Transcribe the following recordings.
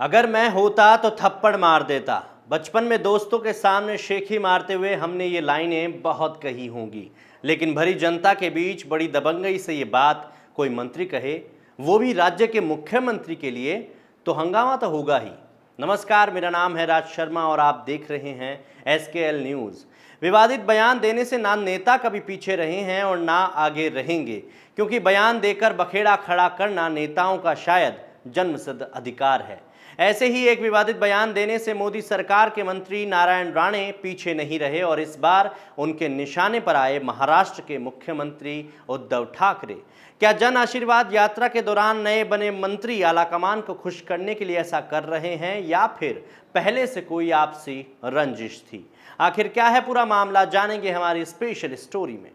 अगर मैं होता तो थप्पड़ मार देता। बचपन में दोस्तों के सामने शेखी मारते हुए हमने ये लाइनें बहुत कही होंगी, लेकिन भरी जनता के बीच बड़ी दबंगई से ये बात कोई मंत्री कहे, वो भी राज्य के मुख्यमंत्री के लिए, तो हंगामा तो होगा ही। नमस्कार, मेरा नाम है राज शर्मा और आप देख रहे हैं SKL न्यूज़। विवादित बयान देने से ना नेता कभी पीछे रहे हैं और ना आगे रहेंगे, क्योंकि बयान देकर बखेड़ा खड़ा करना नेताओं का शायद जन्मसिद्ध अधिकार है। ऐसे ही एक विवादित बयान देने से मोदी सरकार के मंत्री नारायण राणे पीछे नहीं रहे और इस बार उनके निशाने पर आए महाराष्ट्र के मुख्यमंत्री उद्धव ठाकरे। क्या जन आशीर्वाद यात्रा के दौरान नए बने मंत्री आलाकमान को खुश करने के लिए ऐसा कर रहे हैं या फिर पहले से कोई आपसी रंजिश थी? आखिर क्या है पूरा मामला, जानेंगे हमारी स्पेशल स्टोरी में।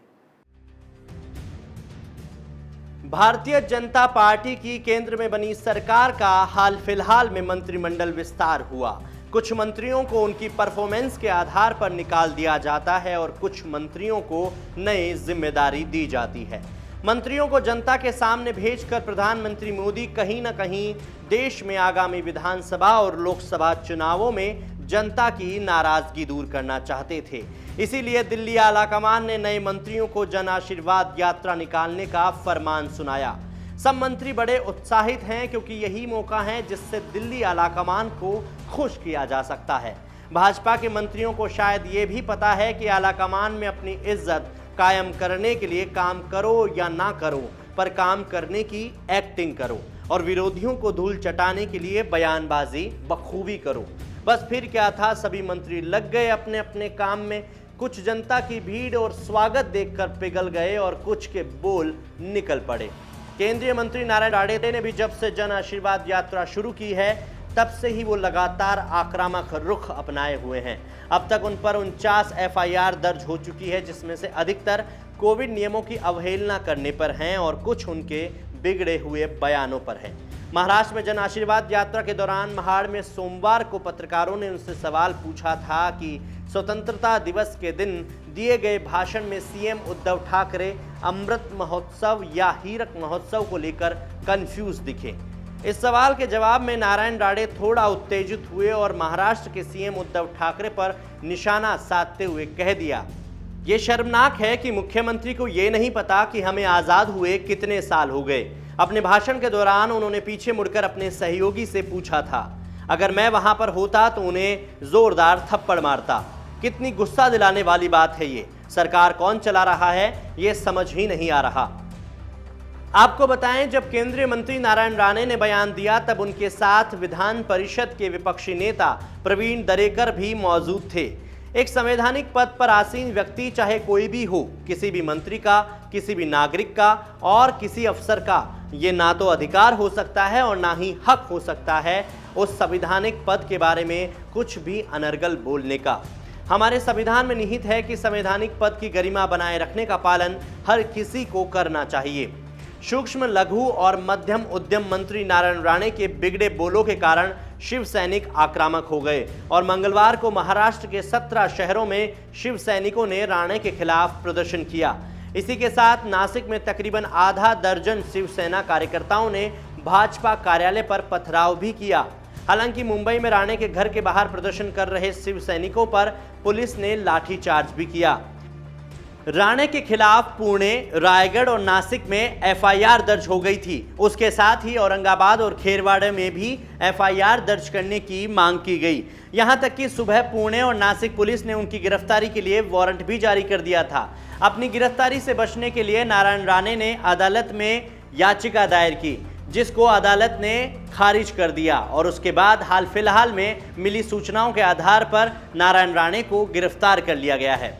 भारतीय जनता पार्टी की केंद्र में बनी सरकार का हाल फिलहाल में मंत्रिमंडल विस्तार हुआ। कुछ मंत्रियों को उनकी परफॉर्मेंस के आधार पर निकाल दिया जाता है और कुछ मंत्रियों को नई जिम्मेदारी दी जाती है। मंत्रियों को जनता के सामने भेजकर प्रधानमंत्री मोदी कहीं न कहीं देश में आगामी विधानसभा और लोकसभा चुनावों में जनता की नाराजगी दूर करना चाहते थे। इसीलिए दिल्ली आलाकमान ने नए मंत्रियों को जन आशीर्वाद यात्रा निकालने का फरमान सुनाया। सब मंत्री बड़े उत्साहित हैं क्योंकि यही मौका है जिससे दिल्ली आलाकमान को खुश किया जा सकता है। भाजपा के मंत्रियों को शायद ये भी पता है कि आलाकमान में अपनी इज्जत कायम करने के लिए काम करो या ना करो, पर काम करने की एक्टिंग करो और विरोधियों को धूल चटाने के लिए बयानबाजी बखूबी करो। बस फिर क्या था, सभी मंत्री लग गए अपने अपने काम में। कुछ जनता की भीड़ और स्वागत देखकर पिघल गए और कुछ के बोल निकल पड़े। केंद्रीय मंत्री नारायण राणे ने भी जब से जन आशीर्वाद यात्रा शुरू की है तब से ही वो लगातार आक्रामक रुख अपनाए हुए हैं। अब तक उन पर 49 FIR दर्ज हो चुकी है, जिसमें से अधिकतर कोविड नियमों की अवहेलना करने पर हैं और कुछ उनके बिगड़े हुए बयानों पर है। महाराष्ट्र में जन आशीर्वाद यात्रा के दौरान महाड़ में सोमवार को पत्रकारों ने उनसे सवाल पूछा था कि स्वतंत्रता दिवस के दिन दिए गए भाषण में सीएम उद्धव ठाकरे अमृत महोत्सव या हीरक महोत्सव को लेकर कंफ्यूज दिखे। इस सवाल के जवाब में नारायण राणे थोड़ा उत्तेजित हुए और महाराष्ट्र के सीएम उद्धव ठाकरे पर निशाना साधते हुए कह दिया, ये शर्मनाक है कि मुख्यमंत्री को ये नहीं पता कि हमें आज़ाद हुए कितने साल हो गए। अपने भाषण के दौरान उन्होंने पीछे मुड़कर अपने सहयोगी से पूछा था, अगर मैं वहां पर होता तो उन्हें जोरदार थप्पड़ मारता। कितनी गुस्सा दिलाने वाली बात है ये। सरकार कौन चला रहा है ये समझ ही नहीं आ रहा। आपको बताएं, जब केंद्रीय मंत्री नारायण राणे ने बयान दिया तब उनके साथ विधान परिषद के विपक्षी नेता प्रवीण दरेकर भी मौजूद थे। एक संवैधानिक पद पर आसीन व्यक्ति चाहे कोई भी हो, किसी भी मंत्री का, किसी भी नागरिक का और किसी अफसर का, ये ना तो अधिकार हो सकता है और ना ही हक हो सकता है उस संवैधानिक पद के बारे में कुछ भी अनर्गल बोलने का। हमारे संविधान में निहित है कि संवैधानिक पद की गरिमा बनाए रखने का पालन हर किसी को करना चाहिए। सूक्ष्म, लघु और मध्यम उद्यम मंत्री नारायण राणे के बिगड़े बोलों के कारण शिव सैनिक आक्रामक हो गए और मंगलवार को महाराष्ट्र के 17 शहरों में शिव सैनिकों ने राणे के खिलाफ प्रदर्शन किया। इसी के साथ नासिक में तकरीबन आधा दर्जन शिवसेना कार्यकर्ताओं ने भाजपा कार्यालय पर पथराव भी किया। हालांकि मुंबई में राणे के घर के बाहर प्रदर्शन कर रहे शिव सैनिकों पर पुलिस ने लाठीचार्ज भी किया। राणे के खिलाफ पुणे, रायगढ़ और नासिक में FIR दर्ज हो गई थी। उसके साथ ही औरंगाबाद और खेरवाड़ा में भी FIR दर्ज करने की मांग की गई। यहां तक कि सुबह पुणे और नासिक पुलिस ने उनकी गिरफ्तारी के लिए वारंट भी जारी कर दिया था। अपनी गिरफ्तारी से बचने के लिए नारायण राणे ने अदालत में याचिका दायर की, जिसको अदालत ने खारिज कर दिया और उसके बाद हाल फिलहाल में मिली सूचनाओं के आधार पर नारायण राणे को गिरफ्तार कर लिया गया है।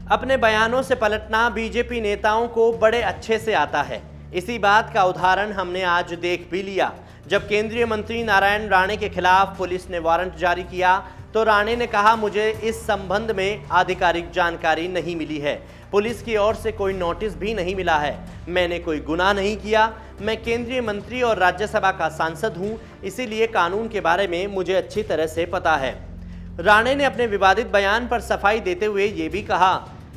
अपने बयानों से पलटना बीजेपी नेताओं को बड़े अच्छे से आता है। इसी बात का उदाहरण हमने आज देख भी लिया। जब केंद्रीय मंत्री नारायण राणे के खिलाफ पुलिस ने वारंट जारी किया तो राणे ने कहा, मुझे इस संबंध में आधिकारिक जानकारी नहीं मिली है। पुलिस की ओर से कोई नोटिस भी नहीं मिला है। मैंने कोई गुनाह नहीं किया। मैं केंद्रीय मंत्री और राज्यसभा का सांसद हूं, इसीलिए कानून के बारे में मुझे अच्छी तरह से पता है। राणे ने अपने विवादित बयान पर सफाई देते हुए ये भी कहा,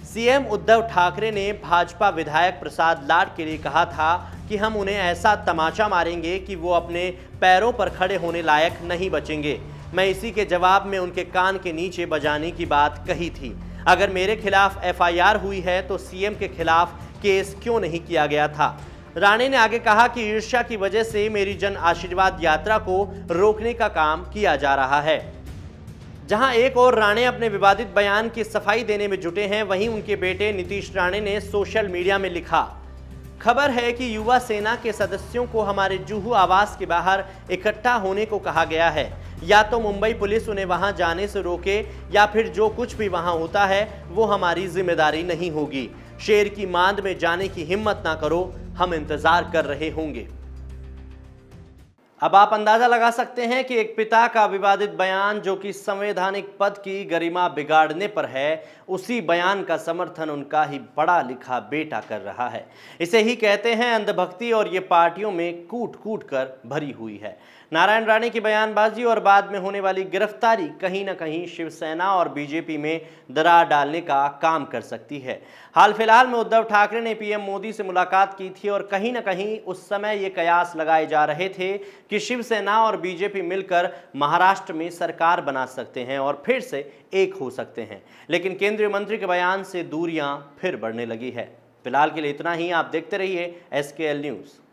सीएम उद्धव ठाकरे ने भाजपा विधायक प्रसाद लाड के लिए कहा था कि हम उन्हें ऐसा तमाचा मारेंगे कि वो अपने पैरों पर खड़े होने लायक नहीं बचेंगे। मैं इसी के जवाब में उनके कान के नीचे बजाने की बात कही थी। अगर मेरे खिलाफ एफआईआर हुई है तो सीएम के खिलाफ केस क्यों नहीं किया गया था। राणे ने आगे कहा कि ईर्ष्या की वजह से मेरी जन आशीर्वाद यात्रा को रोकने का काम किया जा रहा है। जहां एक और राणे अपने विवादित बयान की सफाई देने में जुटे हैं, वहीं उनके बेटे नीतीश राणे ने सोशल मीडिया में लिखा, खबर है कि युवा सेना के सदस्यों को हमारे जुहू आवास के बाहर इकट्ठा होने को कहा गया है। या तो मुंबई पुलिस उन्हें वहां जाने से रोके या फिर जो कुछ भी वहां होता है वो हमारी जिम्मेदारी नहीं होगी। शेर की मांद में जाने की हिम्मत ना करो, हम इंतजार कर रहे होंगे। अब आप अंदाजा लगा सकते हैं कि एक पिता का विवादित बयान जो कि संवैधानिक पद की गरिमा बिगाड़ने पर है, उसी बयान का समर्थन उनका ही पढ़ा लिखा बेटा कर रहा है। इसे ही कहते हैं अंधभक्ति, और ये पार्टियों में कूट कूट कर भरी हुई है। नारायण राणे की बयानबाजी और बाद में होने वाली गिरफ्तारी कहीं ना कहीं शिवसेना और बीजेपी में दरार डालने का काम कर सकती है। हाल फिलहाल में उद्धव ठाकरे ने पीएम मोदी से मुलाकात की थी और कहीं ना कहीं उस समय ये कयास लगाए जा रहे थे कि शिवसेना और बीजेपी मिलकर महाराष्ट्र में सरकार बना सकते हैं और फिर से एक हो सकते हैं। लेकिन केंद्रीय मंत्री के बयान से दूरियां फिर बढ़ने लगी है। फिलहाल के लिए इतना ही। आप देखते रहिए SKL न्यूज़।